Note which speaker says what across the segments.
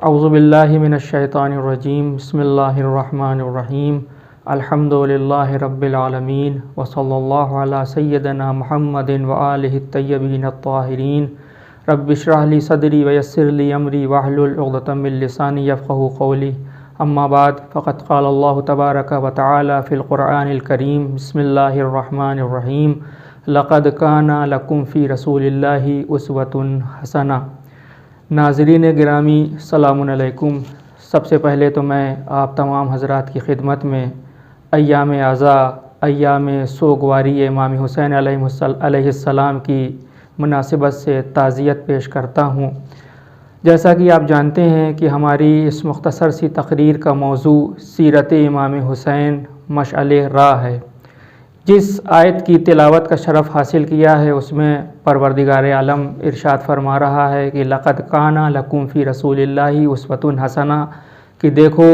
Speaker 1: اعوذ باللہ من الشیطان الرجیم بسم اللہ الرحمن الرحیم الحمد للہ رب العالمین وصلی اللہ علی سیدنا محمد وآلہ الطیبین الطاہرین رب اشرح لی صدری ویسر لی امری واحلل عقدۃ من لسانی یفقہوا قولی اما بعد فقد قال اللہ تبارک و تعالی فی القرآن الکریم بسم اللہ الرحمن الرحیم لقد کان لکم فی رسول اللہ اسوۃ حسنہ۔ ناظرین گرامی السلام علیکم۔ سب سے پہلے تو میں آپ تمام حضرات کی خدمت میں ایام عزا، ایام سوگواری امام حسین علیہ السلام کی مناسبت سے تعزیت پیش کرتا ہوں۔ جیسا کہ آپ جانتے ہیں کہ ہماری اس مختصر سی تقریر کا موضوع سیرت امام حسین مشعل راہ ہے۔ جس آیت کی تلاوت کا شرف حاصل کیا ہے اس میں پروردگار عالم ارشاد فرما رہا ہے کہ لقد کان لکم فی رسول اللہ اسوۃ حسنہ، کہ دیکھو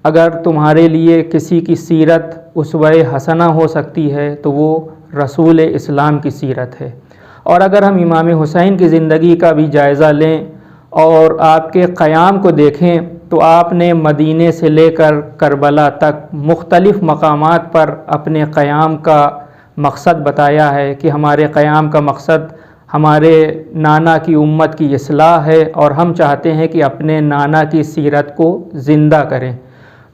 Speaker 1: اگر تمہارے لیے کسی کی سیرت اسوہ حسنہ ہو سکتی ہے تو وہ رسول اسلام کی سیرت ہے۔ اور اگر ہم امام حسین کی زندگی کا بھی جائزہ لیں اور آپ کے قیام کو دیکھیں تو آپ نے مدینے سے لے کر کربلا تک مختلف مقامات پر اپنے قیام کا مقصد بتایا ہے کہ ہمارے قیام کا مقصد ہمارے نانا کی امت کی اصلاح ہے اور ہم چاہتے ہیں کہ اپنے نانا کی سیرت کو زندہ کریں۔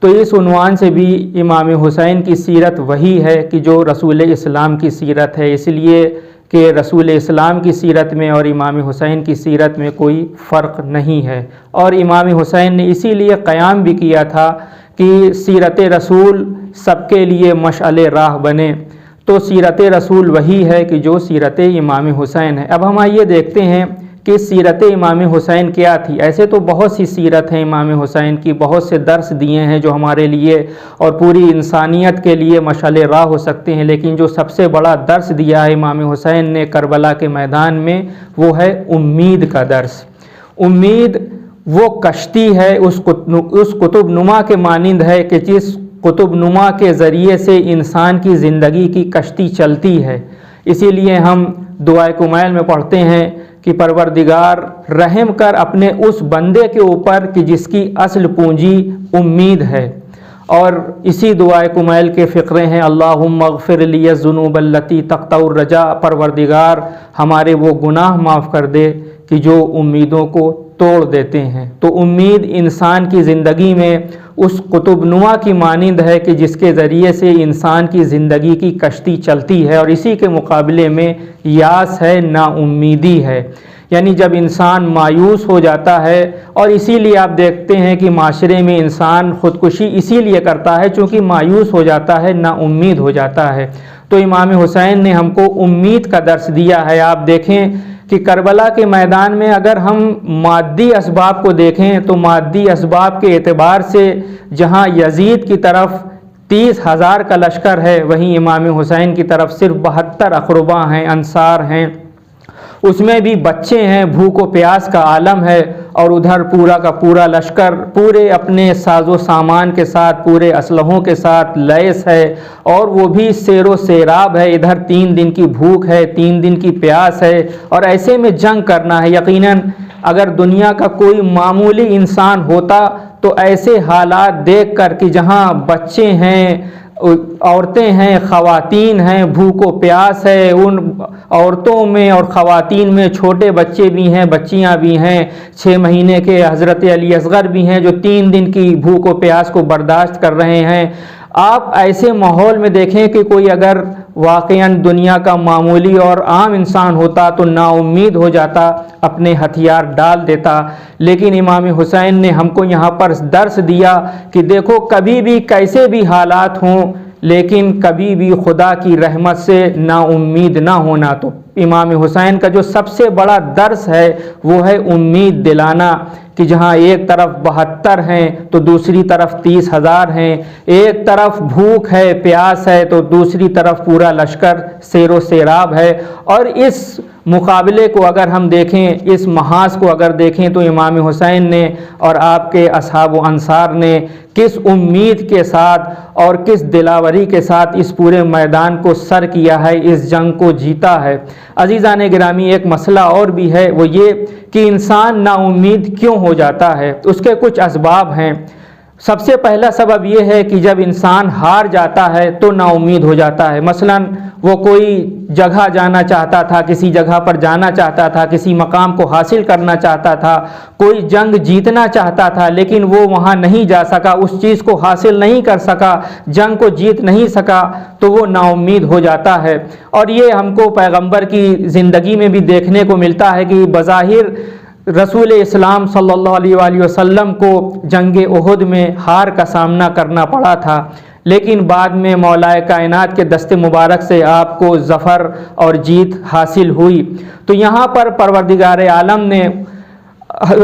Speaker 1: تو اس عنوان سے بھی امام حسین کی سیرت وہی ہے کہ جو رسول اسلام کی سیرت ہے، اس لیے کہ رسول اسلام کی سیرت میں اور امام حسین کی سیرت میں کوئی فرق نہیں ہے۔ اور امام حسین نے اسی لیے قیام بھی کیا تھا کہ سیرت رسول سب کے لیے مشعل راہ بنے۔ تو سیرت رسول وہی ہے کہ جو سیرت امام حسین ہے۔ اب ہم آئیے دیکھتے ہیں کہ سیرت امام حسین کیا تھی۔ ایسے تو بہت سی سیرت ہیں امام حسین کی، بہت سے درس دیے ہیں جو ہمارے لیے اور پوری انسانیت کے لیے مشعل راہ ہو سکتے ہیں، لیکن جو سب سے بڑا درس دیا ہے امام حسین نے کربلا کے میدان میں وہ ہے امید کا درس۔ امید وہ کشتی ہے، اس قطب نما کے مانند ہے کہ جس قطب نما کے ذریعے سے انسان کی زندگی کی کشتی چلتی ہے۔ اسی لیے ہم دعائے کمیل میں پڑھتے ہیں کہ پروردگار رحم کر اپنے اس بندے کے اوپر کہ جس کی اصل پونجی امید ہے۔ اور اسی دعائے کمیل کے فقرے ہیں اللہم اغفر لی الذنوب التی تقطع الرجاء، پروردگار ہمارے وہ گناہ معاف کر دے کہ جو امیدوں کو توڑ دیتے ہیں۔ تو امید انسان کی زندگی میں اس قطب نما کی مانند ہے کہ جس کے ذریعے سے انسان کی زندگی کی کشتی چلتی ہے، اور اسی کے مقابلے میں یاس ہے، نا امیدی ہے۔ یعنی جب انسان مایوس ہو جاتا ہے، اور اسی لیے آپ دیکھتے ہیں کہ معاشرے میں انسان خودکشی اسی لیے کرتا ہے چونکہ مایوس ہو جاتا ہے، نا امید ہو جاتا ہے۔ تو امام حسین نے ہم کو امید کا درس دیا ہے۔ آپ دیکھیں کہ کربلا کے میدان میں اگر ہم مادی اسباب کو دیکھیں تو مادی اسباب کے اعتبار سے جہاں یزید کی طرف 30,000 کا لشکر ہے، وہیں امام حسین کی طرف صرف 72 اقربا ہیں، انصار ہیں۔ اس میں بھی بچے ہیں، بھوک و پیاس کا عالم ہے، اور ادھر پورا کا پورا لشکر پورے اپنے ساز و سامان کے ساتھ، پورے اسلحوں کے ساتھ لیس ہے، اور وہ بھی سیر و سیراب ہے۔ ادھر 3 دن کی بھوک ہے، 3 دن کی پیاس ہے، اور ایسے میں جنگ کرنا ہے۔ یقیناً اگر دنیا کا کوئی معمولی انسان ہوتا تو ایسے حالات دیکھ کر کہ جہاں بچے ہیں، عورتیں ہیں، خواتین ہیں، بھوک و پیاس ہے، ان عورتوں میں اور خواتین میں چھوٹے بچے بھی ہیں، بچیاں بھی ہیں، 6 مہینے کے حضرت علی اصغر بھی ہیں جو 3 دن کی بھوک و پیاس کو برداشت کر رہے ہیں۔ آپ ایسے ماحول میں دیکھیں کہ کوئی اگر واقعاً دنیا کا معمولی اور عام انسان ہوتا تو نا امید ہو جاتا، اپنے ہتھیار ڈال دیتا۔ لیکن امام حسین نے ہم کو یہاں پر درس دیا کہ دیکھو کبھی بھی کیسے بھی حالات ہوں لیکن کبھی بھی خدا کی رحمت سے نا امید نہ ہونا۔ تو امام حسین کا جو سب سے بڑا درس ہے وہ ہے امید دلانا کہ جہاں ایک طرف 72 ہیں تو دوسری طرف 30,000 ہیں، ایک طرف بھوک ہے، پیاس ہے، تو دوسری طرف پورا لشکر سیر و سیراب ہے۔ اور اس مقابلے کو اگر ہم دیکھیں، اس محاذ کو اگر دیکھیں تو امام حسین نے اور آپ کے اصحاب و انصار نے کس امید کے ساتھ اور کس دلاوری کے ساتھ اس پورے میدان کو سر کیا ہے، اس جنگ کو جیتا ہے۔ عزیزان گرامی، ایک مسئلہ اور بھی ہے، وہ یہ کہ انسان نا امید کیوں ہو جاتا ہے؟ اس کے کچھ اسباب ہیں۔ سب سے پہلا سبب یہ ہے کہ جب انسان ہار جاتا ہے تو نا امید ہو جاتا ہے۔ مثلا وہ کوئی جگہ جانا چاہتا تھا، کسی جگہ پر جانا چاہتا تھا، کسی مقام کو حاصل کرنا چاہتا تھا، کوئی جنگ جیتنا چاہتا تھا، لیکن وہ وہاں نہیں جا سکا، اس چیز کو حاصل نہیں کر سکا، جنگ کو جیت نہیں سکا، تو وہ نا امید ہو جاتا ہے۔ اور یہ ہم کو پیغمبر کی زندگی میں بھی دیکھنے کو ملتا ہے کہ بظاہر رسول اسلام صلی اللہ علیہ وآلہ وسلم کو جنگ احد میں ہار کا سامنا کرنا پڑا تھا، لیکن بعد میں مولا کائنات کے دست مبارک سے آپ کو ظفر اور جیت حاصل ہوئی۔ تو یہاں پر پروردگار عالم نے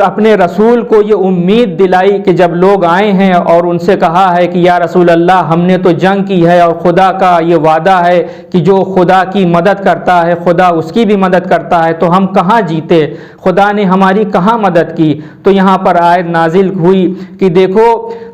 Speaker 1: اپنے رسول کو یہ امید دلائی کہ جب لوگ آئے ہیں اور ان سے کہا ہے کہ یا رسول اللہ، ہم نے تو جنگ کی ہے اور خدا کا یہ وعدہ ہے کہ جو خدا کی مدد کرتا ہے خدا اس کی بھی مدد کرتا ہے، تو ہم کہاں جیتے؟ خدا نے ہماری کہاں مدد کی؟ تو یہاں پر آیت نازل ہوئی کہ دیکھو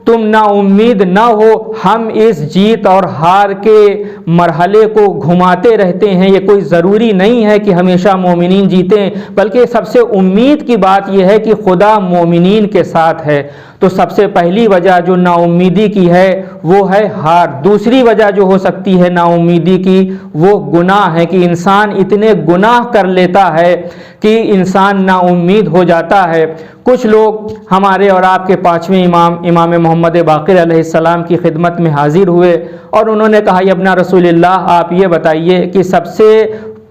Speaker 1: تم نا امید نہ ہو، ہم اس جیت اور ہار کے مرحلے کو گھماتے رہتے ہیں۔ یہ کوئی ضروری نہیں ہے کہ ہمیشہ مومنین جیتیں، بلکہ سب سے امید کی بات یہ ہے کہ خدا مومنین کے ساتھ ہے۔ تو سب سے پہلی وجہ جو نا امیدی کی ہے وہ ہے ہار۔ دوسری وجہ جو ہو سکتی ہے نا امیدی کی وہ گناہ ہے، کہ انسان اتنے گناہ کر لیتا ہے کہ انسان نا امید ہو جاتا ہے۔ کچھ لوگ ہمارے اور آپ کے پانچویں امام محمد باقر علیہ السلام کی خدمت میں حاضر ہوئے اور انہوں نے کہا یا ابن رسول اللہ، آپ یہ بتائیے کہ سب سے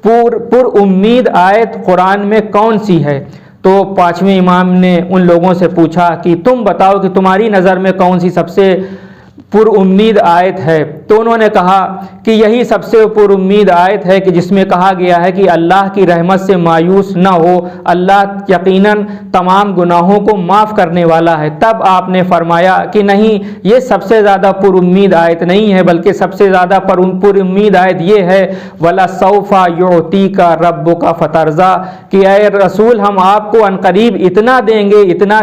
Speaker 1: پر امید آیت قرآن میں کون سی ہے؟ تو پانچویں امام نے ان لوگوں سے پوچھا کہ تم بتاؤ کہ تمہاری نظر میں کون سی سب سے پر امید آیت ہے؟ تو انہوں نے کہا کہ یہی سب سے پر امید آیت ہے کہ جس میں کہا گیا ہے کہ اللہ کی رحمت سے مایوس نہ ہو، اللہ یقیناً تمام گناہوں کو معاف کرنے والا ہے۔ تب آپ نے فرمایا کہ نہیں، یہ سب سے زیادہ پر امید آیت نہیں ہے، بلکہ سب سے زیادہ پر امید آیت یہ ہے وَلَسَوْفَ يُعْطِيكَ رَبُّكَ فَتَرْضَىٰ، کہ اے رسول ہم آپ کو عنقریب اتنا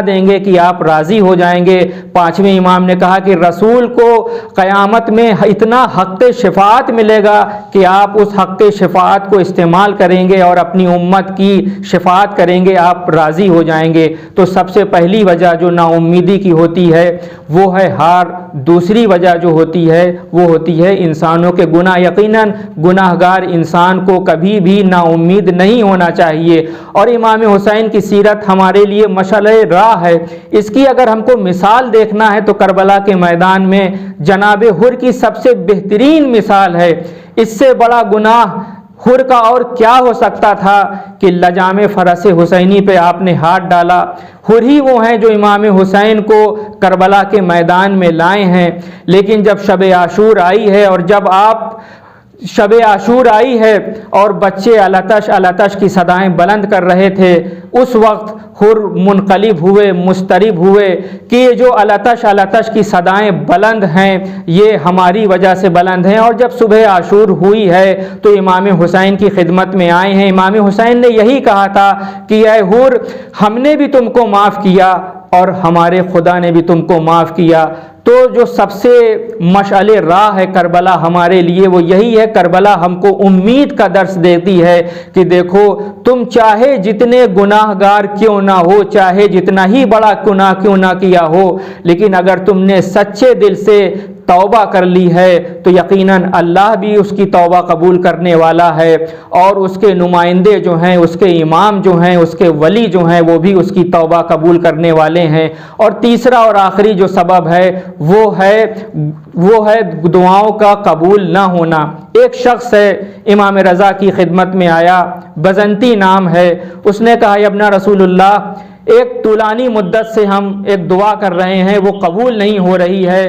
Speaker 1: دیں گے کہ آپ راضی ہو جائیں گے۔ پانچویں امام نے کہا کہ رسول کو قیامت میں اتنا حق شفاعت ملے گا کہ آپ اس حق شفاعت کو استعمال کریں گے اور اپنی امت کی شفاعت کریں گے، آپ راضی ہو جائیں گے۔ تو سب سے پہلی وجہ جو نا امیدی کی ہوتی ہے وہ ہے ہار۔ دوسری وجہ جو ہوتی ہے وہ ہوتی ہے انسانوں کے گناہ۔ یقیناً گناہ گار انسان کو کبھی بھی نا امید نہیں ہونا چاہیے، اور امام حسین کی سیرت ہمارے لیے مشعل راہ ہے۔ اس کی اگر ہم کو مثال دیکھنا ہے تو کربلا کے میدان میں جناب حر کی سب سے بہترین مثال ہے۔ اس سے بڑا گناہ حر کا اور کیا ہو سکتا تھا کہ لجام فرس حسینی پہ آپ نے ہاتھ ڈالا۔ حر ہی وہ ہیں جو امام حسین کو کربلا کے میدان میں لائے ہیں، لیکن جب شب عاشور آئی ہے اور جب آپ شب عاشور آئی ہے اور بچے التش التش کی صدائیں بلند کر رہے تھے، اس وقت حر منقلب ہوئے، مضطرب ہوئے کہ یہ جو التش التش کی صدائیں بلند ہیں یہ ہماری وجہ سے بلند ہیں۔ اور جب صبح عاشور ہوئی ہے تو امام حسین کی خدمت میں آئے ہیں۔ امام حسین نے یہی کہا تھا کہ اے حر، ہم نے بھی تم کو معاف کیا اور ہمارے خدا نے بھی تم کو معاف کیا۔ تو جو سب سے مشعل راہ ہے کربلا ہمارے لیے وہ یہی ہے۔ کربلا ہم کو امید کا درس دیتی ہے کہ دیکھو تم چاہے جتنے گناہ گار کیوں نہ ہو، چاہے جتنا ہی بڑا گناہ کیوں نہ کیا ہو، لیکن اگر تم نے سچے دل سے توبہ کر لی ہے تو یقیناً اللہ بھی اس کی توبہ قبول کرنے والا ہے، اور اس کے نمائندے جو ہیں، اس کے امام جو ہیں، اس کے ولی جو ہیں، وہ بھی اس کی توبہ قبول کرنے والے ہیں۔ اور تیسرا اور آخری جو سبب ہے وہ ہے دعاؤں کا قبول نہ ہونا۔ ایک شخص ہے امام رضا کی خدمت میں آیا، بزنتی نام ہے، اس نے کہا یا ابن رسول اللہ، ایک طولانی مدت سے ہم ایک دعا کر رہے ہیں، وہ قبول نہیں ہو رہی ہے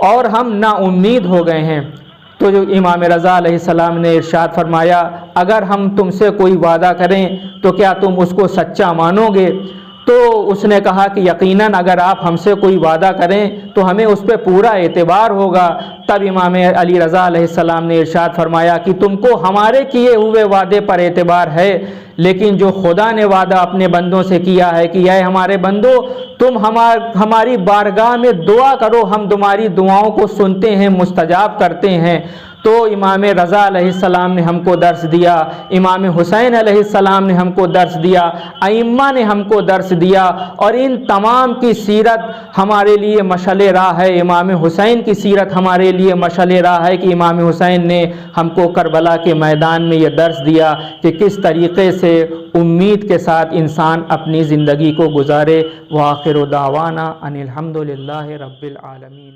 Speaker 1: اور ہم نا امید ہو گئے ہیں۔ تو جو امام رضا علیہ السلام نے ارشاد فرمایا اگر ہم تم سے کوئی وعدہ کریں تو کیا تم اس کو سچا مانو گے؟ تو اس نے کہا کہ یقیناً اگر آپ ہم سے کوئی وعدہ کریں تو ہمیں اس پہ پورا اعتبار ہوگا۔ تب امام علی رضا علیہ السلام نے ارشاد فرمایا کہ تم کو ہمارے کیے ہوئے وعدے پر اعتبار ہے، لیکن جو خدا نے وعدہ اپنے بندوں سے کیا ہے کہ اے ہمارے بندو تم ہماری بارگاہ میں دعا کرو، ہم تمہاری دعاؤں کو سنتے ہیں، مستجاب کرتے ہیں۔ تو امام رضا علیہ السلام نے ہم کو درس دیا، امام حسین علیہ السلام نے ہم کو درس دیا، ائمہ نے ہم کو درس دیا، اور ان تمام کی سیرت ہمارے لیے مشعل راہ ہے۔ امام حسین کی سیرت ہمارے لیے مشعل راہ ہے کہ امام حسین نے ہم کو کربلا کے میدان میں یہ درس دیا کہ کس طریقے سے امید کے ساتھ انسان اپنی زندگی کو گزارے۔ وآخر دعوانا ان الحمد للہ رب العالمین۔